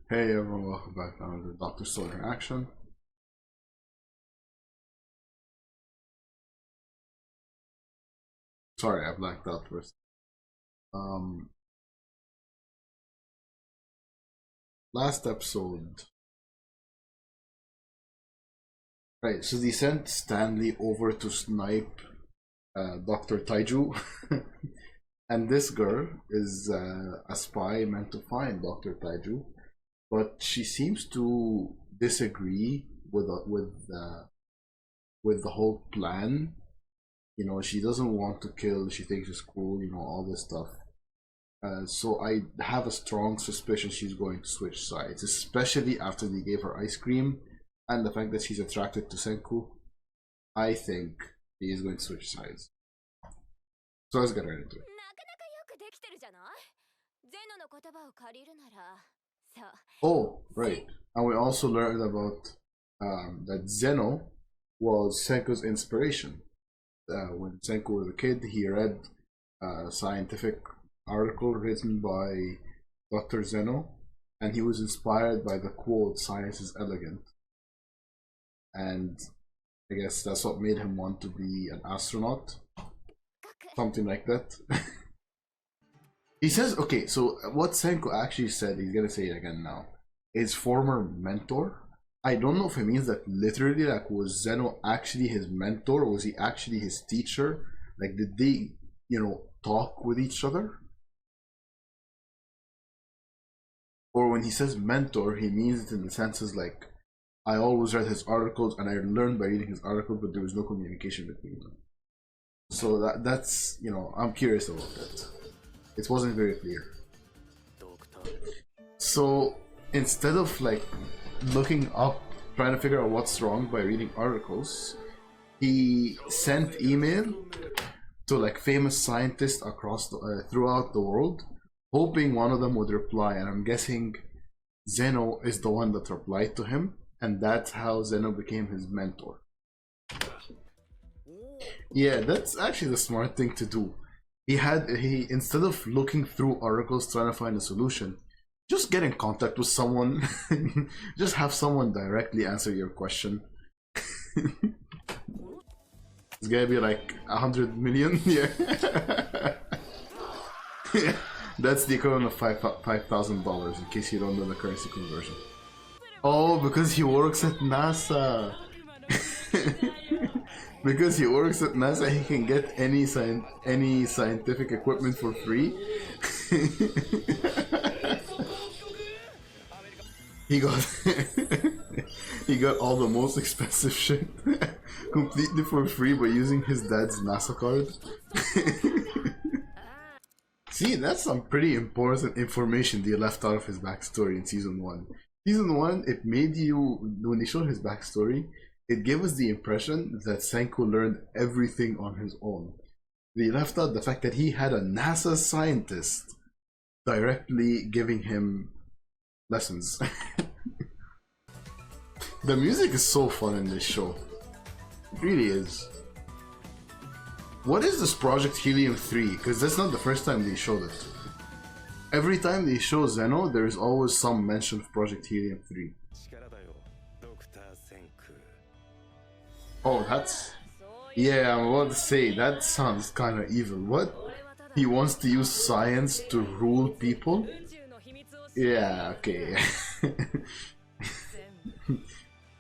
Hey everyone, welcome back to the Dr. Stone in Action. Sorry, I blanked out first. Last episode. Right, so they sent Stanley over to snipe Dr. Taiju. And this girl is a spy meant to find Dr. Taiju. But she seems to disagree with the whole plan. You know, she doesn't want to kill. She thinks it's cool. You know, all this stuff. So I have a strong suspicion she's going to switch sides, especially after they gave her ice cream and the fact that she's attracted to Senku. I think he is going to switch sides. So let's get right into it. Oh, right. And we also learned about that Zeno was Senku's inspiration. When Senku was a kid, he read a scientific article written by Dr. Zeno, and he was inspired by the quote, "Science is elegant." And I guess that's what made him want to be an astronaut. Something like that. He says, okay, so what Senku actually said, he's gonna say it again now, his former mentor. I don't know if it means that literally, like, was Zeno actually his mentor? Was he actually his teacher? Like, did they, you know, talk with each other? Or when he says mentor, he means it in the senses like, I always read his articles and I learned by reading his articles, but there was no communication between them. So that's, you know, I'm curious about that. It wasn't very clear. So instead of like looking up, trying to figure out what's wrong by reading articles, he sent email to like famous scientists across throughout the world, hoping one of them would reply. And I'm guessing Zeno is the one that replied to him, and that's how Zeno became his mentor. Yeah, that's actually the smart thing to do. He instead of looking through articles trying to find a solution, just get in contact with someone. Just have someone directly answer your question. It's gonna be like 100 million. Yeah. Yeah. That's the equivalent of $5,000 in case you don't know the currency conversion. Oh, because he works at NASA. Because he works at NASA, he can get any scientific equipment for free. He got he got all the most expensive shit completely for free by using his dad's NASA card. See, that's some pretty important information they left out of his backstory in season 1. Season 1, it made you, when they showed his backstory, it gave us the impression that Senku learned everything on his own. They left out the fact that he had a NASA scientist directly giving him lessons. The music is so fun in this show. It really is. What is this Project Helium 3? Because that's not the first time they showed it. Every time they show Zeno, there's always some mention of Project Helium 3. Oh, that's... Yeah, I'm about to say, that sounds kind of evil. What? He wants to use science to rule people? Yeah, okay.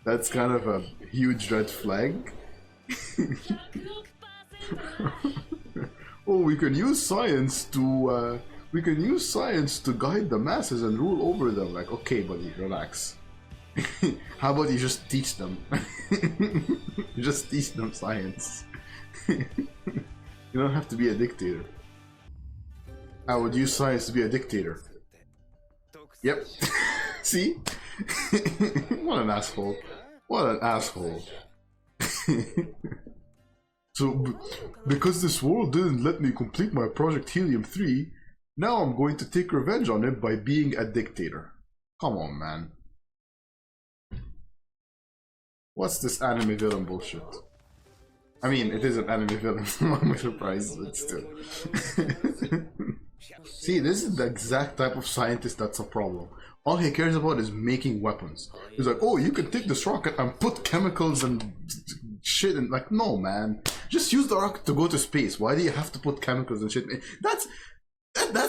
That's kind of a huge red flag. Oh, we can use science to guide the masses and rule over them. Like, okay, buddy, relax. How about you just teach them? You just teach them science. You don't have to be a dictator. I would use science to be a dictator. Yep. See? What an asshole. What an asshole. So, because this world didn't let me complete my Project Helium 3, now I'm going to take revenge on it by being a dictator. Come on, man. What's this anime villain bullshit? I mean, it is an anime villain, I'm not surprised, but still. See, this is the exact type of scientist that's a problem. All he cares about is making weapons. He's like, oh, you can take this rocket and put chemicals and shit in. Like, no, man. Just use the rocket to go to space. Why do you have to put chemicals and shit in? That's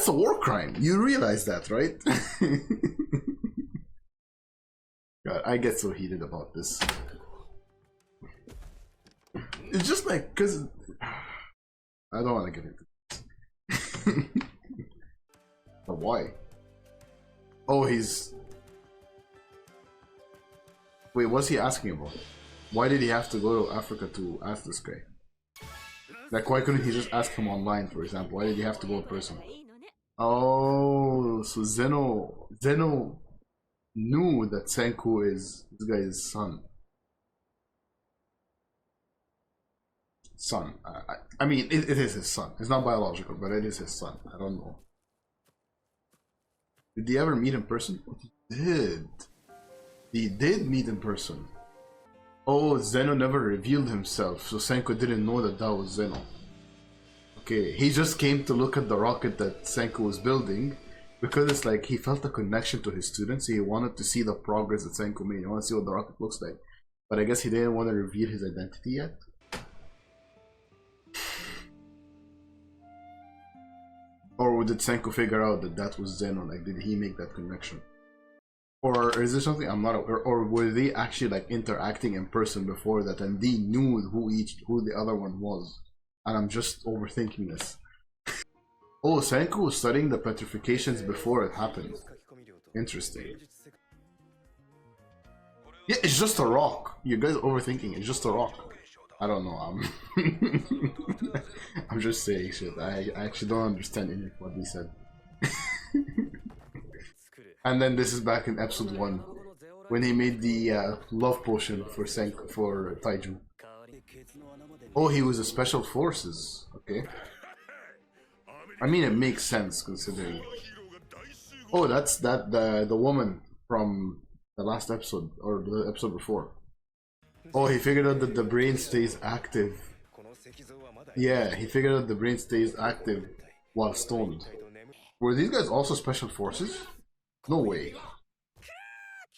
a war crime. You realize that, right? God, I get so heated about this. It's just like, cause I don't want to get into this. But why? Oh, he's... Wait, what's he asking about? Why did he have to go to Africa to ask this guy? Like, why couldn't he just ask him online, for example? Why did he have to go in person? Oh, so Zeno knew that Senku is this guy's son. I mean, it is his son. It's not biological, but it is his son. I don't know. Did he ever meet in person? He did. He did meet in person. Oh, Zeno never revealed himself, so Senku didn't know that that was Zeno. Okay, he just came to look at the rocket that Senku was building because it's like he felt a connection to his students. So he wanted to see the progress that Senku made. He wanted to see what the rocket looks like. But I guess he didn't want to reveal his identity yet. Or did Senku figure out that that was Zeno? Like, did he make that connection? Or is there something I'm not aware? Or were they actually like interacting in person before that, and they knew who the other one was? And I'm just overthinking this. Oh, Senku was studying the petrifications before it happened. Interesting. Yeah, it's just a rock. You guys are overthinking. It's just a rock. I don't know. I'm just saying shit. I actually don't understand any of what he said. And then this is back in episode 1 when he made the love potion for Taiju. Oh, he was a special forces. Okay. I mean, it makes sense considering. Oh, that's the woman from the last episode or the episode before. Oh, he figured out that the brain stays active. Yeah, he figured out the brain stays active while stoned. Were these guys also special forces? No way.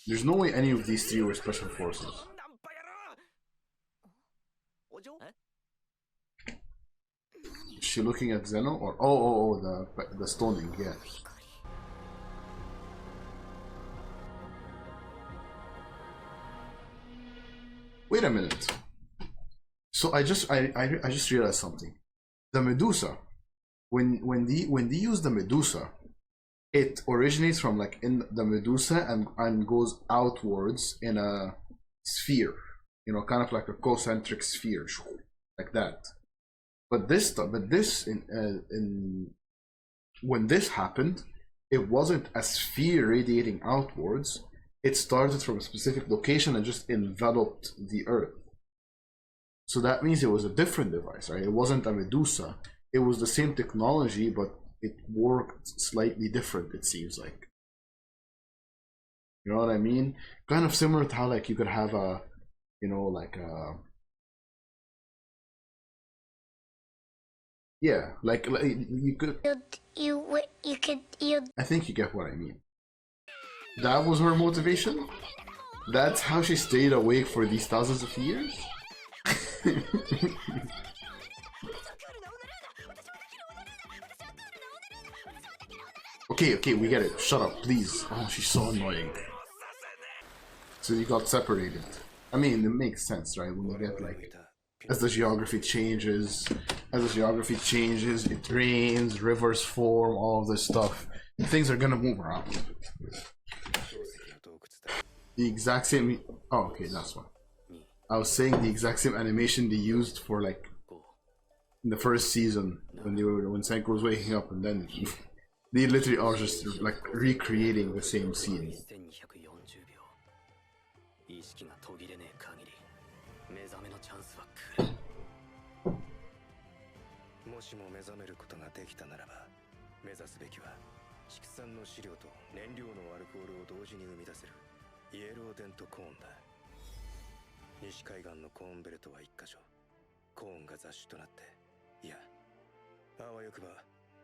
There's no way any of these three were special forces. Is she looking at Zeno or the stoning? Yeah. Wait a minute. So I just realized something. The Medusa, when they use the Medusa, it originates from like in the Medusa and goes outwards in a sphere, you know, kind of like a concentric sphere, like that. But when this happened, it wasn't a sphere radiating outwards. It started from a specific location and just enveloped the Earth. So that means it was a different device, right? It wasn't a Medusa. It was the same technology, but it worked slightly different, it seems like. You know what I mean? Kind of similar to how like you could have a, you know, like a... Yeah, like you could... I think you get what I mean. That was her motivation? That's how she stayed awake for these thousands of years? Okay, we get it. Shut up, please. Oh, she's so annoying. So you got separated. I mean, it makes sense, right? When you get like, as the geography changes, it rains, rivers form, all of this stuff. Things are gonna move around. The exact same. Oh, okay, that's one. I was saying the exact same animation they used for like in the first season when Senku was waking up, and then they literally are just like recreating the same scene.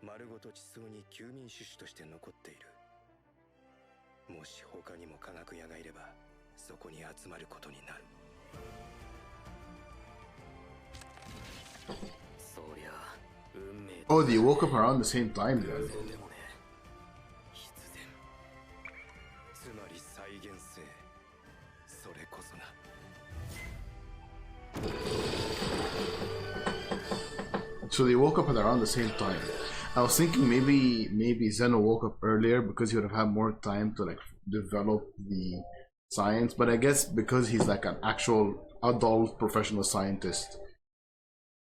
丸ごと地層に休眠種子として残っている。もし他にも科学屋がいればそこに集まることになる。そりゃ運命。 Oh, they woke up around the same time then. 必然。つまり再現性。それこそな。So they woke up at around the same time. I was thinking maybe Zeno woke up earlier because he would have had more time to like develop the science, but I guess because he's like an actual adult professional scientist,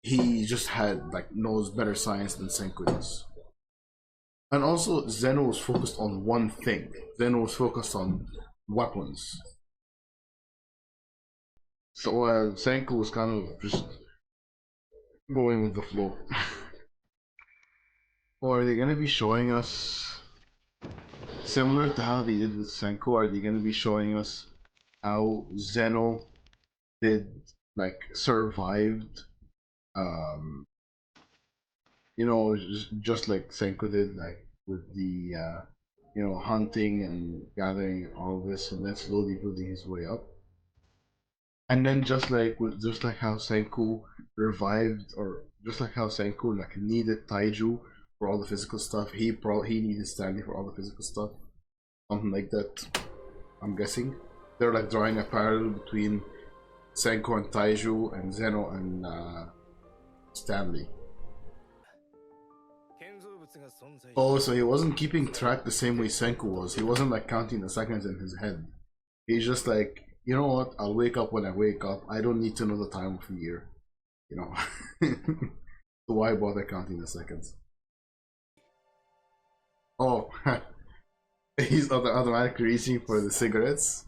he just had like knows better science than Senku does. And also Zeno was focused on one thing. Zeno was focused on weapons. So Senku was kind of just going with the flow. Or are they gonna be showing us, similar to how they did with Senku, are they gonna be showing us how Zeno did like survived, you know, just like Senku did, like with the you know, hunting and gathering all this and then slowly building his way up. And then just like how Senku revived, or just like how Senku like needed Taiju for all the physical stuff, he needed Stanley for all the physical stuff. Something like that. I'm guessing. They're like drawing a parallel between Senku and Taiju and Zeno and Stanley. Oh, so he wasn't keeping track the same way Senku was. He wasn't like counting the seconds in his head. He's just like, you know what, I'll wake up when I wake up. I don't need to know the time of year. You know. So why bother counting the seconds? Oh, he's automatically reaching for the cigarettes.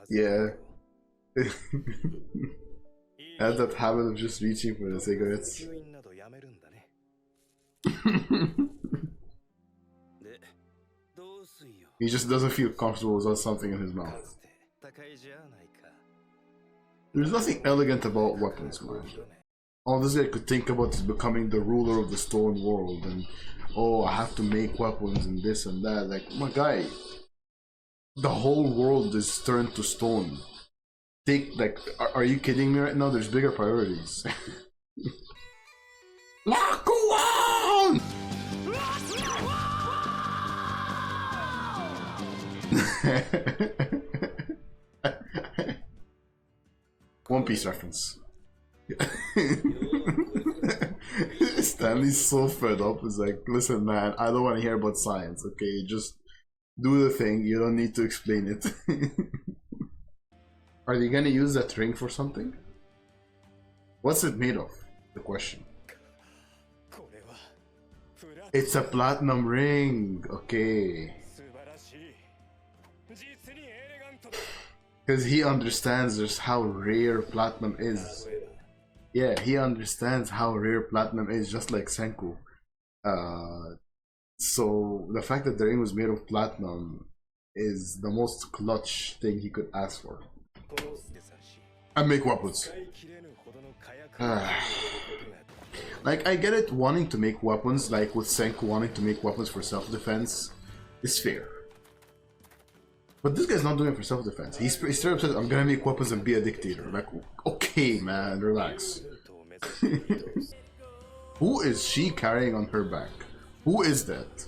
Yeah. Has that habit of just reaching for the cigarettes. He just doesn't feel comfortable with something in his mouth. There's nothing elegant about weapons, man. All this guy could think about is becoming the ruler of the stone world, and oh, I have to make weapons and this and that. Like, my guy, the whole world is turned to stone. Are you kidding me right now? There's bigger priorities. Lakuan! One Piece reference. Stanley's so fed up. He's like, listen man, I don't want to hear about science, okay? Just do the thing, you don't need to explain it. Are they gonna use that ring for something? What's it made of? The question. It's a platinum ring, okay. Because he understands just how rare platinum is. Yeah, he understands how rare platinum is, just like Senku. So the fact that the ring was made of platinum is the most clutch thing he could ask for. And make weapons. Like, I get it wanting to make weapons, like with Senku wanting to make weapons for self-defense, is fair. But this guy's not doing it for self-defense. He's straight up says, I'm gonna make weapons and be a dictator. Like, okay man, relax. Who is she carrying on her back? Who is that?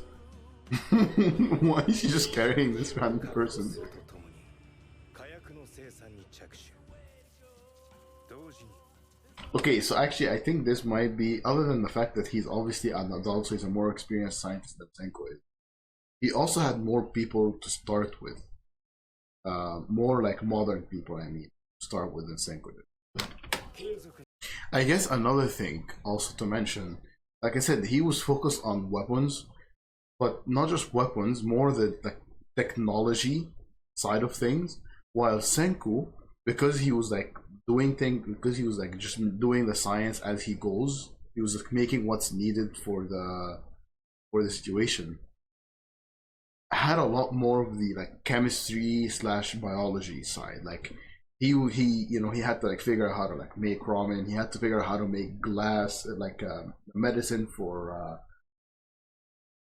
Why is she just carrying this random person? Okay, so actually I think this might be, other than the fact that he's obviously an adult, so he's a more experienced scientist than Senku is, he also had more people to start with. More like modern people, I mean, to start with than Senku did. I guess another thing also to mention, like I said, he was focused on weapons, but not just weapons, more the technology side of things, while Senku, because he was like because he was like just doing the science as he goes, he was like making what's needed for the situation, had a lot more of the like chemistry / biology side. Like he had to like figure out how to like make ramen. He had to figure out how to make glass, like medicine for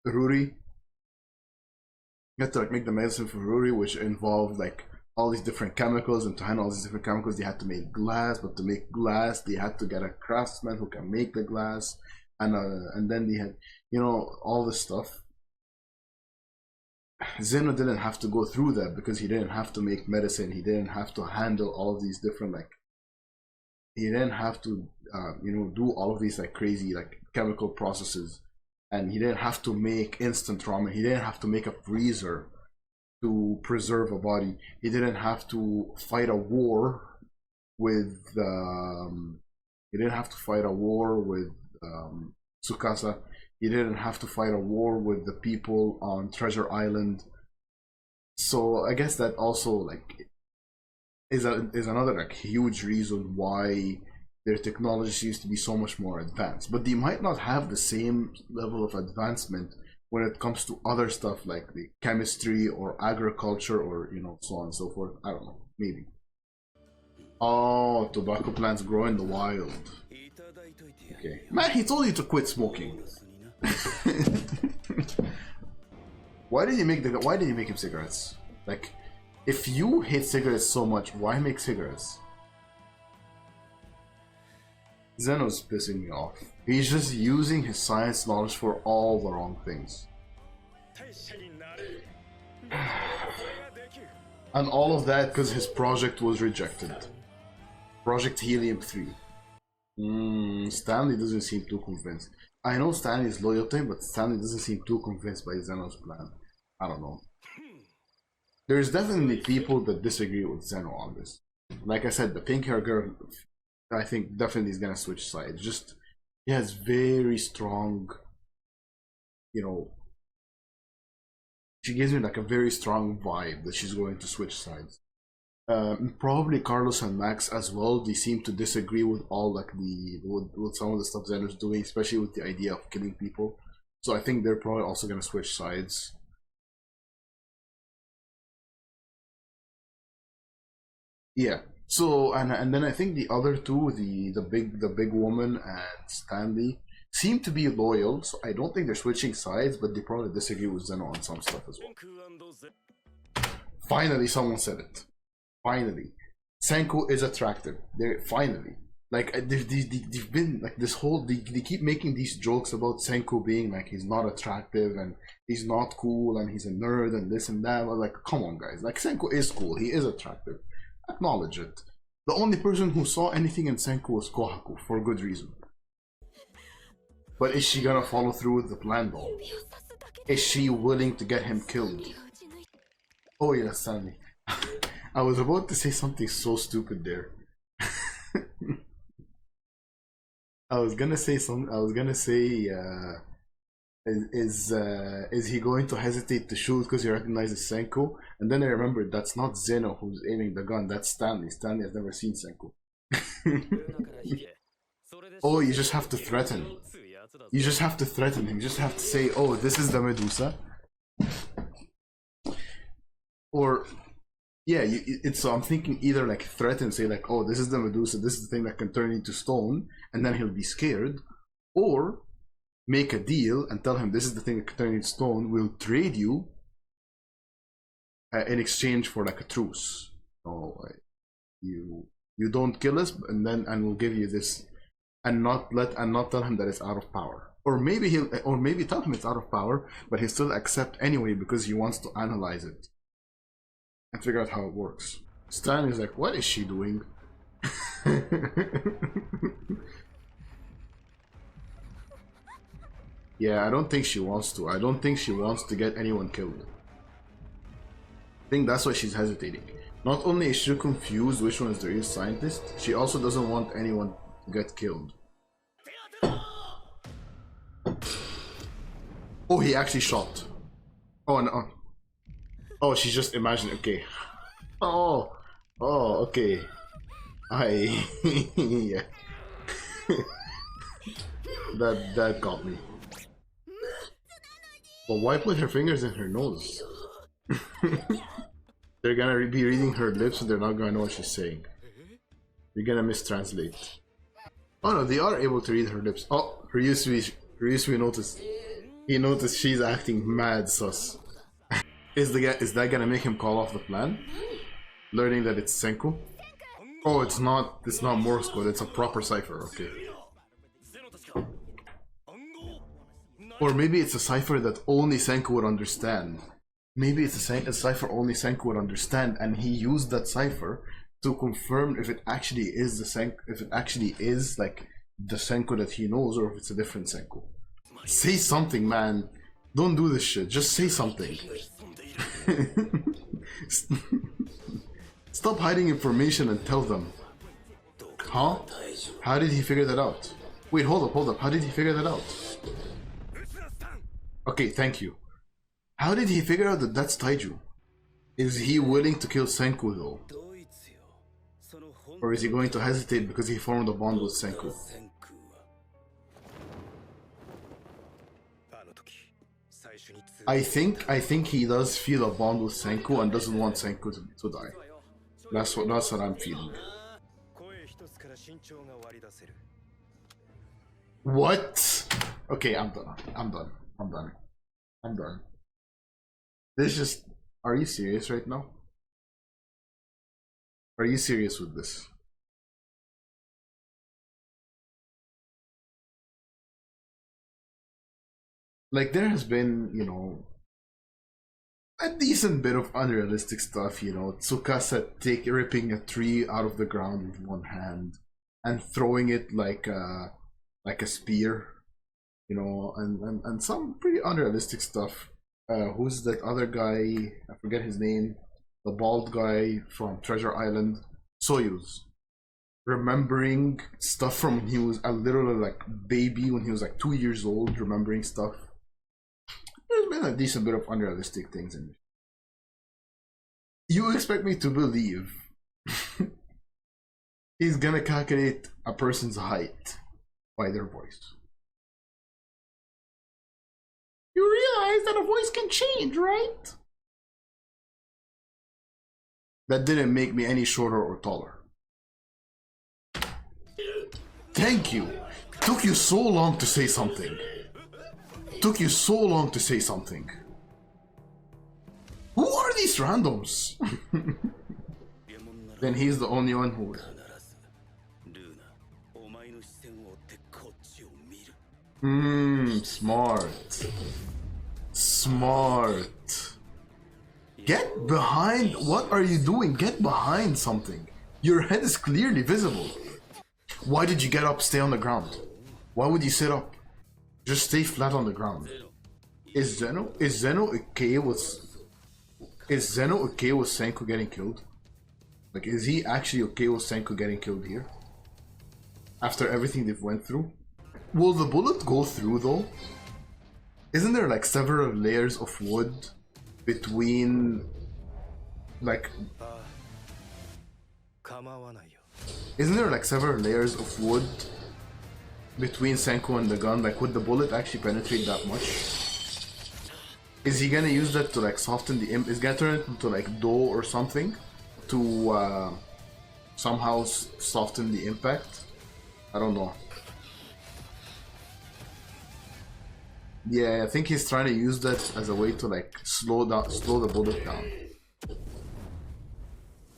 Ruri. He had to like make the medicine for Ruri, which involved like all these different chemicals, and to handle all these different chemicals, they had to make glass. But to make glass, they had to get a craftsman who can make the glass, and then they had all this stuff. Zeno didn't have to go through that because he didn't have to make medicine. He didn't have to handle all these different like. He didn't have to do all of these like crazy like chemical processes, and he didn't have to make instant ramen. He didn't have to make a freezer to preserve a body. He didn't have to fight a war with. He didn't have to fight a war with Tsukasa. He didn't have to fight a war with the people on Treasure Island. So I guess that also like is another like huge reason why their technology seems to be so much more advanced. But they might not have the same level of advancement when it comes to other stuff like the chemistry or agriculture or so on and so forth. I don't know, maybe. Oh, tobacco plants grow in the wild. Okay, man, he told you to quit smoking. Why did he make him cigarettes? Like, if you hate cigarettes so much, why make cigarettes? Zeno's pissing me off. He's just using his science knowledge for all the wrong things. And all of that because his project was rejected. Project Helium-3. Stanley doesn't seem too convinced. I know Stanley's loyal to him, but Stanley doesn't seem too convinced by Zeno's plan. I don't know. There's definitely people that disagree with Zeno on this. Like I said, the pink hair girl, I think definitely is gonna switch sides. Just, he has very strong, she gives me like a very strong vibe that she's going to switch sides. Probably Carlos and Max as well. They seem to disagree with all like with some of the stuff Zeno's doing, especially with the idea of killing people. So I think they're probably also gonna switch sides. Yeah. So and then I think the other two, the big woman and Stanley, seem to be loyal. So I don't think they're switching sides, but they probably disagree with Zeno on some stuff as well. Finally, someone said it. Finally, Senku is attractive. They're finally like they've been like this whole they keep making these jokes about Senku being like he's not attractive and he's not cool and he's a nerd and this and that. I'm like, come on, guys! Like Senku is cool. He is attractive. Acknowledge it. The only person who saw anything in Senku was Kohaku for good reason. But is she gonna follow through with the plan though? Is she willing to get him killed? Oh yeah, Stanley. I was about to say something so stupid there. I was gonna say is he going to hesitate to shoot because he recognizes Senku? And then I remembered that's not Zeno who's aiming the gun, that's Stanley. Stanley has never seen Senku. Oh, you just have to threaten. You just have to threaten him. You just have to say, oh, this is the Medusa. Or yeah, so I'm thinking either like threaten, say like, oh, this is the Medusa, this is the thing that can turn into stone, and then he'll be scared, or make a deal and tell him this is the thing that can turn into stone, we'll trade you in exchange for like a truce. Oh, you don't kill us, and we'll give you this, and not tell him that it's out of power. Or maybe tell him it's out of power, but he'll still accept anyway because he wants to analyze it and figure out how it works. Stan is like, what is she doing? Yeah, I don't think she wants to. I don't think she wants to get anyone killed. I think that's why she's hesitating. Not only is she confused which one is the real scientist, she also doesn't want anyone to get killed. Oh, he actually shot. Oh, no. Oh, she's just imagining. Okay. Oh, okay. Yeah. that got me. But why put her fingers in her nose? They're gonna be reading her lips and they're not gonna know what she's saying. You're gonna mistranslate. Oh no, they are able to read her lips. Oh, Ryusui noticed. He noticed she's acting mad sus. Is that gonna make him call off the plan? Learning that it's Senku? Oh, it's not Morse code, it's a proper cipher, okay. Or maybe it's a cipher that only Senku would understand. Maybe it's a cipher only Senku would understand, and he used that cipher to confirm if it actually is like the Senku that he knows, or if it's a different Senku. Say something, man. Don't do this shit. Just say something. Stop hiding information and tell them. Huh? How did he figure that out? Wait, hold up. How did he figure that out? Okay, thank you. How did he figure out that that's Taiju? Is he willing to kill Senku though? Or is he going to hesitate because he formed a bond with Senku? I think he does feel a bond with Senku and doesn't want Senku to die. That's what I'm feeling. What? Okay, I'm done. This just... Are you serious right now? Are you serious with this? Like, there has been, you know, a decent bit of unrealistic stuff, you know. Tsukasa ripping a tree out of the ground with one hand and throwing it like a spear, you know, and some pretty unrealistic stuff. Who's that other guy? I forget his name. The bald guy from Treasure Island. Soyuz. Remembering stuff from when he was a little like baby, when he was like 2 years old, remembering stuff. There's been a decent bit of unrealistic things in it. You expect me to believe he's gonna calculate a person's height by their voice? You realize that a voice can change, right? That didn't make me any shorter or taller. Thank you. It took you so long to say something. Took you so long to say something. Who are these randoms? Then he's the only one who... Smart. Smart. Get behind... What are you doing? Get behind something. Your head is clearly visible. Why did you get up? Stay on the ground. Why would you sit up? Just stay flat on the ground. Is Zeno okay with Senku getting killed? Like, is he actually okay with Senku getting killed here? After everything they've went through? Will the bullet go through though? Isn't there like several layers of wood between, like... Isn't there like several layers of wood between Senku and the gun? Like, would the bullet actually penetrate that much? Is he gonna use that to like soften the imp? Is he gonna turn it into like dough or something to somehow soften the impact? I don't know. Yeah, I think he's trying to use that as a way to like slow the bullet down.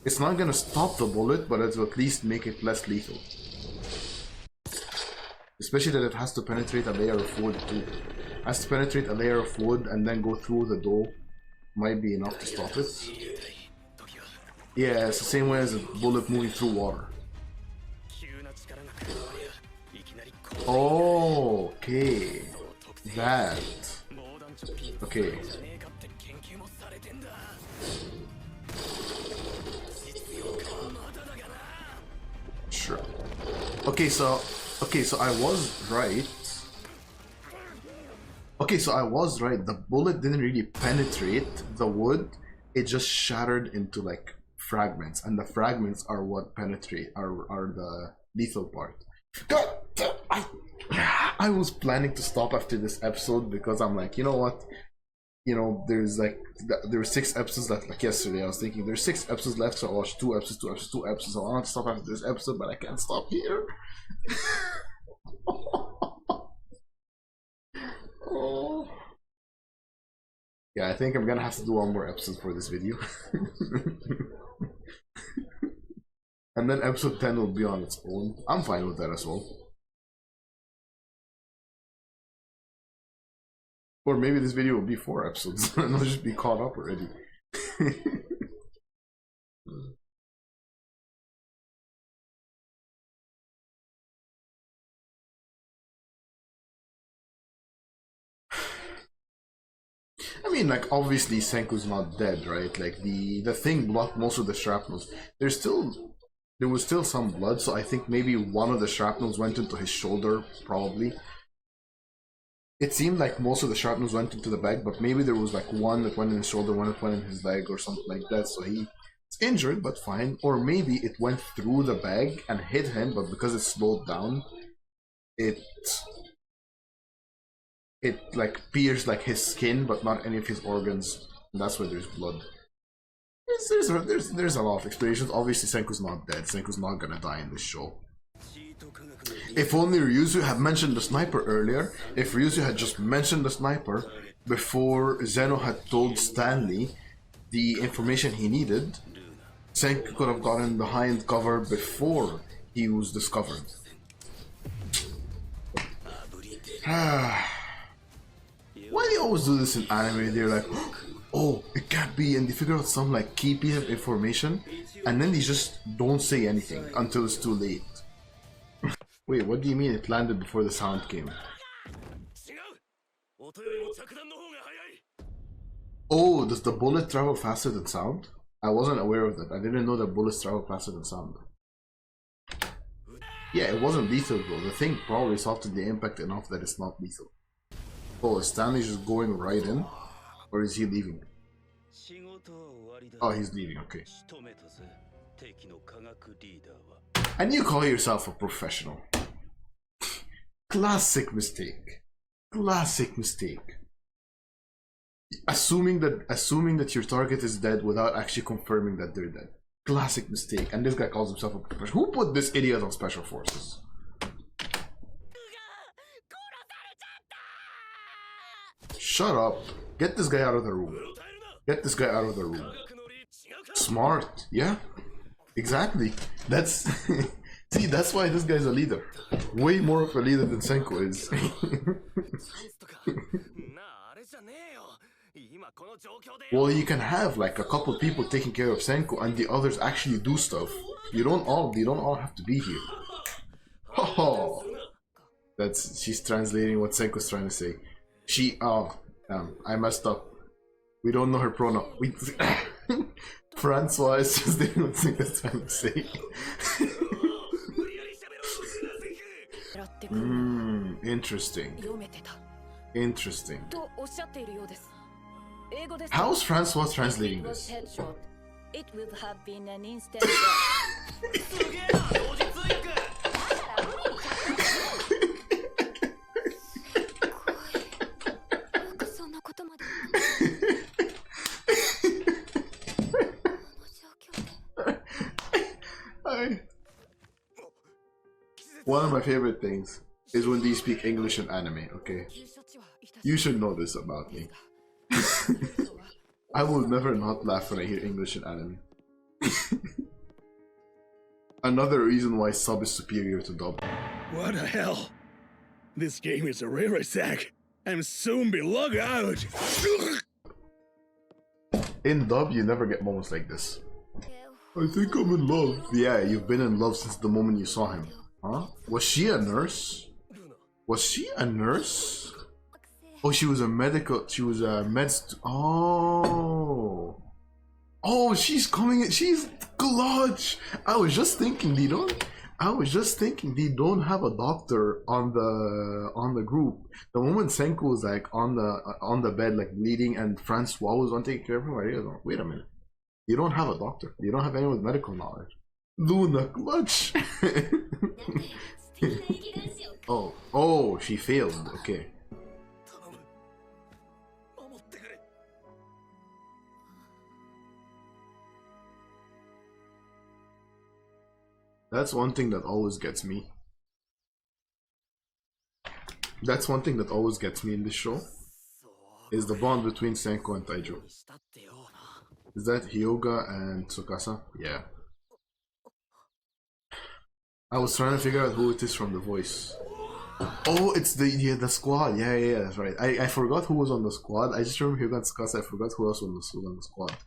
It's not gonna stop the bullet, but it will at least make it less lethal. Especially that it has to penetrate a layer of wood too. It has to penetrate a layer of wood and then go through the dough. Might be enough to stop it. Yeah, it's the same way as a bullet moving through water. Oh, okay. That. Okay. Sure. Okay, so I was right. Okay, so I was right. The bullet didn't really penetrate the wood. It just shattered into like fragments, and the fragments are what penetrate are the lethal part. God, I was planning to stop after this episode because I'm like, you know what? you know, there's like there were 6 episodes left. Like yesterday, I was thinking there's 6 episodes left, so I watched 2 episodes, 2 episodes, 2 episodes. So I want to stop after this episode, but I can't stop here. Oh. Yeah, I think I'm gonna have to do 1 more episode for this video. And then episode 10 will be on its own. I'm fine with that as well. Or maybe this video will be 4 episodes and I'll just be caught up already. I mean, like, obviously Senku's not dead, right? Like, the thing blocked most of the shrapnels. There was still some blood, so I think maybe one of the shrapnels went into his shoulder, probably. It seemed like most of the shrapnels went into the bag, but maybe there was like one that went in his shoulder, one that went in his leg, or something like that, so he's injured, but fine. Or maybe it went through the bag and hit him, but because it slowed down, it like pierced like his skin, but not any of his organs. And that's why there's blood. There's a lot of explanations. Obviously, Senku's not dead. Senku's not gonna die in this show. If only Ryuzu had mentioned the sniper earlier. If Ryuzu had just mentioned the sniper before Zeno had told Stanley the information he needed, Senku could have gotten behind cover before he was discovered. Why do they always do this in anime? They're like, oh, it can't be, and they figure out some like key piece of information, and then they just don't say anything until it's too late. Wait, what do you mean it landed before the sound came? Oh, does the bullet travel faster than sound? I wasn't aware of that. I didn't know that bullets travel faster than sound. Yeah, it wasn't lethal though. The thing probably softened the impact enough that it's not lethal. Oh, is Stanley just going right in? Or is he leaving? Oh, he's leaving, okay. And you call yourself a professional. Classic mistake. Classic mistake. Assuming that your target is dead without actually confirming that they're dead. Classic mistake. And this guy calls himself a professional. Who put this idiot on special forces? Shut up. Get this guy out of the room. Get this guy out of the room. Smart. Yeah. Exactly. That's... See, that's why this guy's a leader. Way more of a leader than Senku is. Well, you can have like a couple people taking care of Senku and the others actually do stuff. They don't all have to be here. Oh, she's translating what Senku's trying to say. I messed up. We don't know her pronoun. Francois is just doing what Senku's trying to say. Interesting. Interesting. How's Francois translating this? It would have been an instant. One of my favorite things is when they speak English in anime, okay? You should know this about me. I will never not laugh when I hear English in anime. Another reason why sub is superior to dub. What the hell? This game is a rare sack. I'm soon be logged out. In dub, you never get moments like this. I think I'm in love. Yeah, you've been in love since the moment you saw him. Huh? Was she a nurse? Was she a nurse? Oh, she was a oh. Oh, she's coming in. She's clutch. I was just thinking they don't have a doctor on the group. The moment Senku was like on the bed like bleeding and Francois was on taking care of him, I realized, wait a minute. You don't have a doctor. You don't have anyone with medical knowledge. Luna clutch. Oh, she failed. Okay. That's one thing that always gets me. That's one thing that always gets me in this show, is the bond between Senko and Taijo. Is that Hyoga and Tsukasa? Yeah. I was trying to figure out who it is from the voice. Oh, it's the squad. Yeah, that's right. I forgot who was on the squad. I just remember Hyoga and Tsukasa. I forgot who else was on the squad.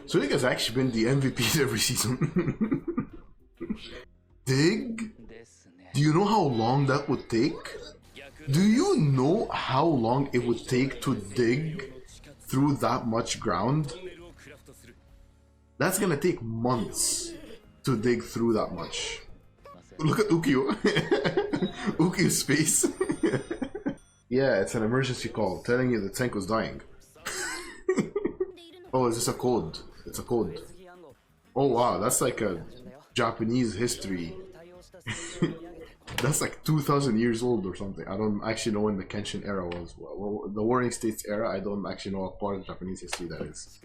So Dig has actually been the MVP every season. Dig? Do you know how long that would take? Do you know how long it would take to dig through that much ground? That's gonna take months to dig through that much. Look at Ukyo. Ukyo's face. Yeah, it's an emergency call telling you that Senko's dying. Oh, is this a code? It's a code. Oh wow, that's like a Japanese history. That's like 2,000 years old or something. I don't actually know when the Kenshin era was. Well, the Warring States era, I don't actually know what part of Japanese history that is.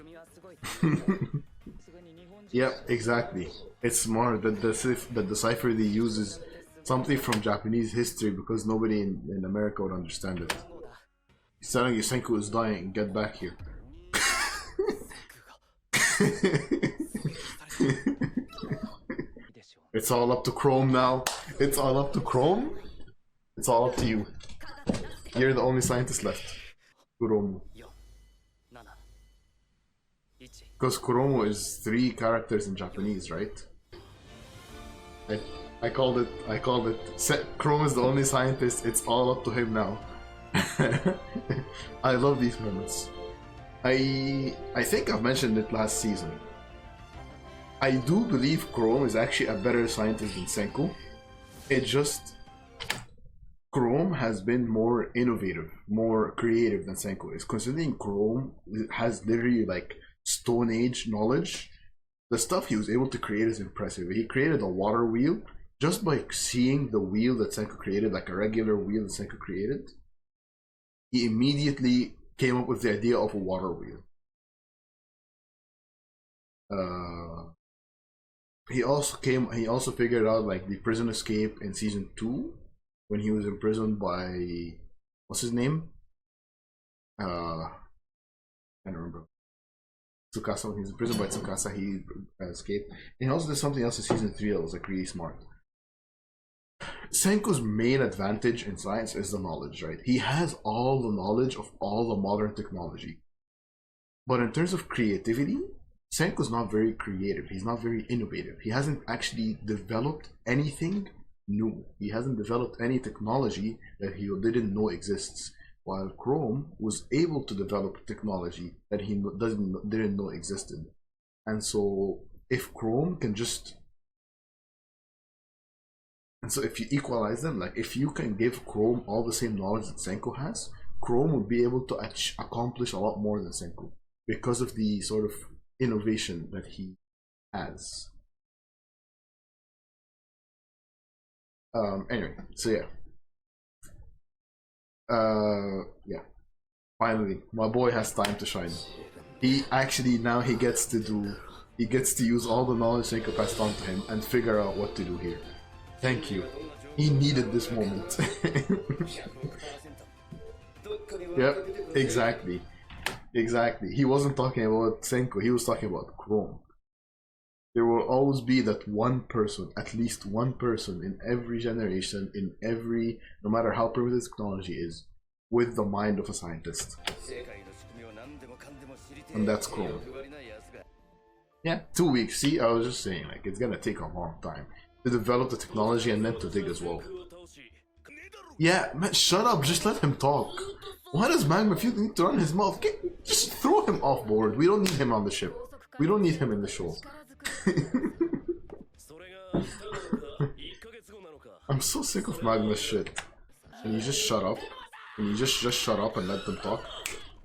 Yep, exactly. It's smart that the cipher they use is something from Japanese history because nobody in America would understand it. He's telling you Senku is dying, get back here. It's all up to Chrome now. It's all up to Chrome. It's all up to you. You're the only scientist left. Kuromu. Because Kuromu is 3 characters in Japanese, right? I called it. Chrome is the only scientist. It's all up to him now. I love these moments. I think I've mentioned it last season. I do believe Chrome is actually a better scientist than Senku. It just... Chrome has been more innovative, more creative than Senku is. Considering Chrome has literally like Stone Age knowledge, the stuff he was able to create is impressive. He created a water wheel just by seeing the wheel that Senku created, like a regular wheel that Senku created. He immediately came up with the idea of a water wheel. He also figured out like the prison escape in season 2 when he was imprisoned by what's his name? I don't remember. Tsukasa. When he was imprisoned by Tsukasa, he escaped. And he also did something else in season 3 that was like really smart. Senku's main advantage in science is the knowledge, right? He has all the knowledge of all the modern technology. But in terms of creativity, Senku's not very creative. He's not very innovative. He hasn't actually developed anything new. He hasn't developed any technology that he didn't know exists. While Chrome was able to develop technology that he didn't know existed. And so if Chrome can just... And so if you equalize them, like if you can give Chrome all the same knowledge that Senku has, Chrome would be able to accomplish a lot more than Senku because of the sort of innovation that he has. Anyway, so yeah. Finally, my boy has time to shine. He actually now he gets to use all the knowledge Senku passed on to him and figure out what to do here. Thank you. He needed this moment. Yep, exactly. Exactly. He wasn't talking about Senku, he was talking about Chrome. There will always be that one person, at least one person in every generation, no matter how primitive technology is, with the mind of a scientist. And that's Chrome. Yeah, 2 weeks. See, I was just saying, like, it's gonna take a long time to develop the technology and then to dig as well. Yeah, man, shut up, just let him talk. Why does Magma Fuel need to run his mouth? Just throw him off board. We don't need him on the ship. We don't need him in the show. I'm so sick of Magma's shit. Can you just shut up? Can you just shut up and let them talk?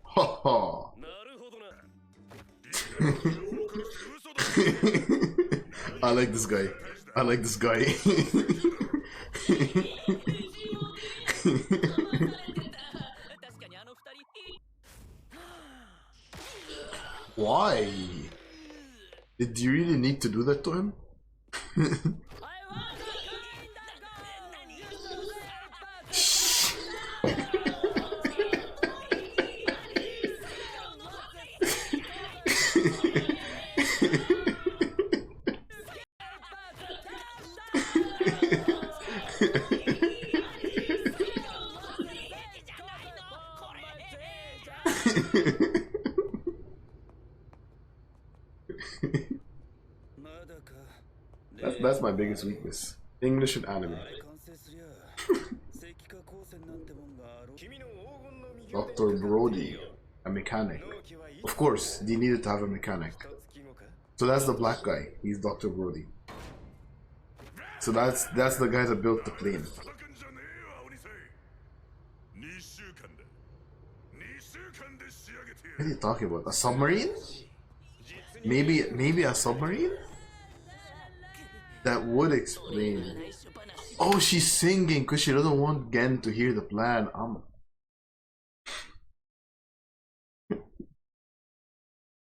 Ha ha! I like this guy. I like this guy. Why? Did you really need to do that to him? That's my biggest weakness. English and anime. Dr. Brody, a mechanic. Of course, they needed to have a mechanic. So that's the black guy. He's Dr. Brody. So that's the guy that built the plane. What are you talking about? A submarine? Maybe a submarine? That would explain. Oh, she's singing because she doesn't want Gen to hear the plan.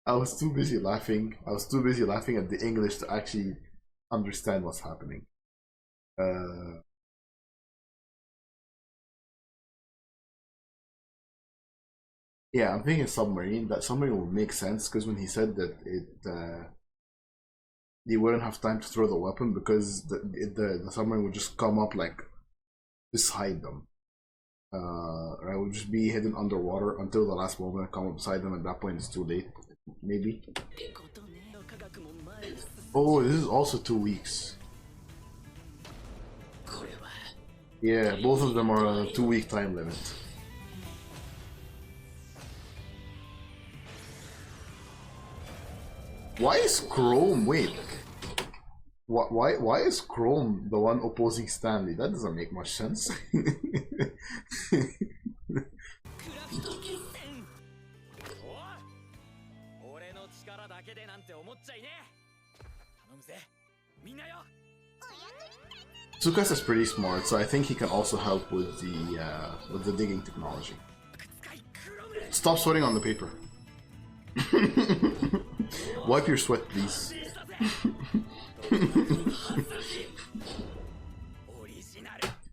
I was too busy laughing. I was too busy laughing at the English to actually understand what's happening. Yeah, I'm thinking submarine. That submarine would make sense because when he said that they wouldn't have time to throw the weapon because the submarine would just come up like beside them. Right, would just be hidden underwater until the last moment and come up beside them. At that point, it's too late. Maybe. Oh, this is also 2 weeks. Yeah, both of them are on a 2-week time limit. Why is Chrome? Wait. Why is Chrome the one opposing Stanley? That doesn't make much sense. Tsukasa is pretty smart, so I think he can also help with the digging technology. Stop sweating on the paper. Wipe your sweat, please.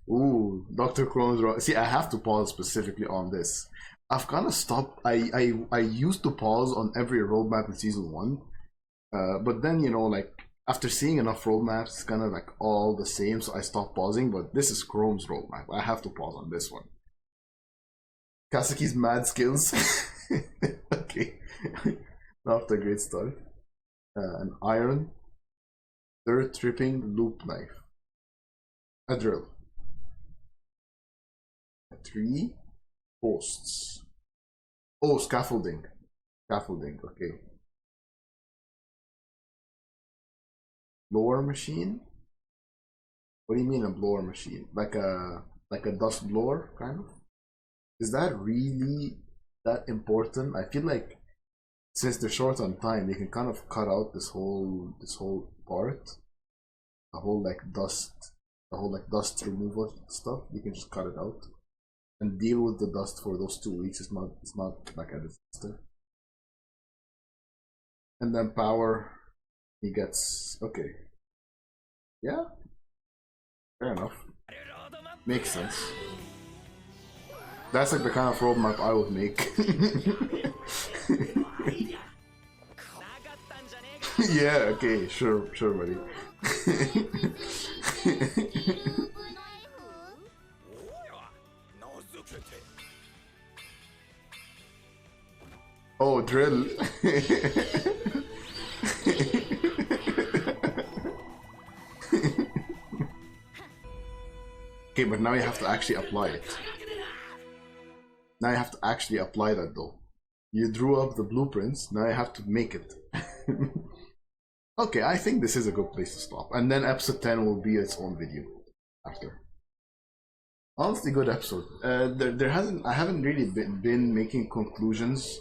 Ooh, Dr. Chrome's wrong. See, I have to pause specifically on this. I've kind of stopped. I used to pause on every roadmap in season 1, but then like after seeing enough roadmaps, it's kind of like all the same, so I stopped pausing. But this is Chrome's roadmap. I have to pause on this one. Kazuki's mad skills. Okay, not a great start. An iron, dirt tripping loop knife, a drill, 3 posts. Oh, scaffolding. Scaffolding, okay. Blower machine? What do you mean a blower machine? Like a dust blower, kind of? Is that really that important? I feel like since they're short on time, they can kind of cut out this whole part. The whole dust removal stuff. You can just cut it out and deal with the dust for those 2 weeks. It's not like a disaster. And then power, he gets okay. Yeah, fair enough. Makes sense. That's like the kind of roadmap I would make. Yeah, okay, sure, buddy. Oh, drill. Okay, but now you have to actually apply it. Now you have to actually apply that though. You drew up the blueprints, now you have to make it. Okay, I think this is a good place to stop. And then episode 10 will be its own video after. Honestly, good episode. I haven't really been making conclusions,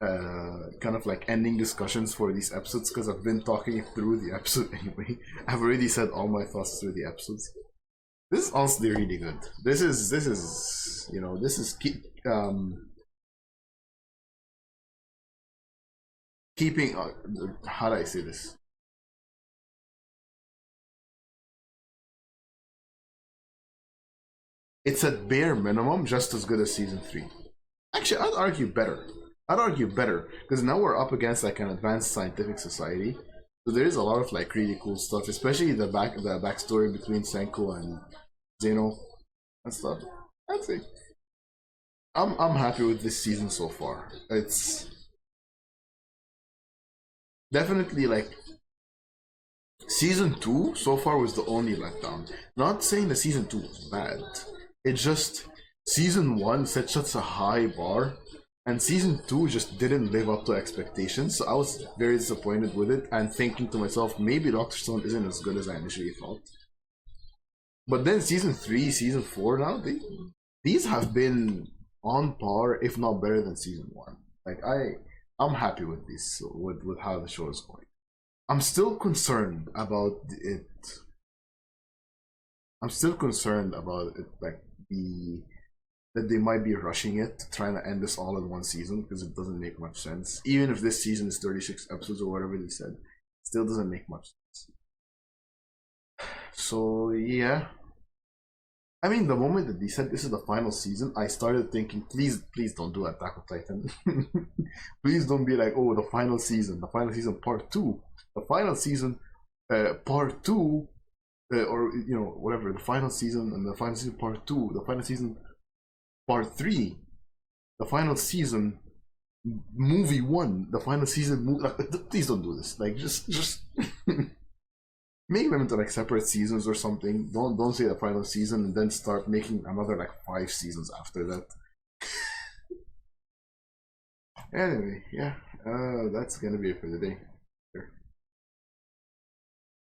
kind of like ending discussions for these episodes because I've been talking through the episode anyway. I've already said all my thoughts through the episodes. This is honestly really good. This is keeping how do I say this? It's at bare minimum just as good as season 3. Actually, I'd argue better. Because now we're up against like an advanced scientific society. So there is a lot of like really cool stuff, especially the backstory between Senku and Zeno and stuff. I'd say I'm happy with this season so far. It's definitely like season 2 so far was the only letdown. Not saying that season 2 was bad. It's just season 1 set such a high bar, and season 2 just didn't live up to expectations. So I was very disappointed with it and thinking to myself, maybe Dr. Stone isn't as good as I initially thought. But then season 3, season 4 now, these have been on par, if not better than season 1. Like I'm happy with this, with how the show is going. I'm still concerned about it. Like that they might be rushing it, trying to end this all in one season, because it doesn't make much sense. Even if this season is 36 episodes or whatever they said, it still doesn't make much sense. So yeah, I mean, the moment that they said this is the final season, I started thinking, please don't do Attack on Titan. Please don't be like, oh, the final season part 2, the final season part 2, or you know, whatever, the final season and the final season part 2, the final season part 3, the final season movie 1, the final season movie. Like, please don't do this. Like, just make them into like separate seasons or something. Don't say the final season and then start making another like 5 seasons after that. Anyway, yeah, that's gonna be it for the day.